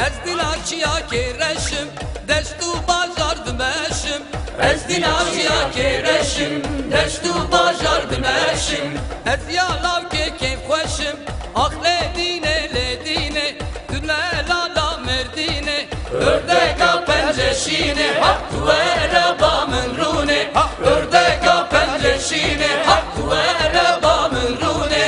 Ez dilaçiya kereşim destu bajardım eşim. Ez dilaçiya kereşim destu bajardım eşim. Ez yalav ke keyf hoşum akle dine le dine tüle lala merdine ördeka penceşine haktu erabamın rune ördeka penceşine haktu erabamın rune.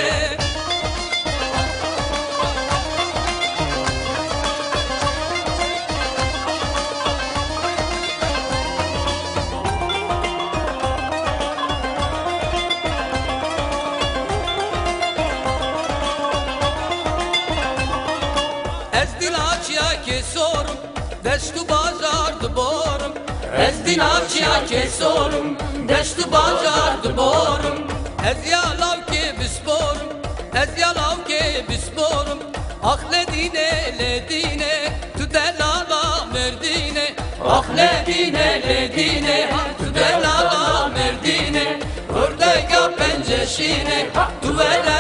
Ez dilaçiya kesorum destu bajardı borum. Ez dilaçiya kesorum destu bajardı borum. Ez yalav ke bisporum ez yalav ke bisporum akle dine le dine tüdelala merdine akle dine le dine tüdelala merdine ördeka penceşine tuvele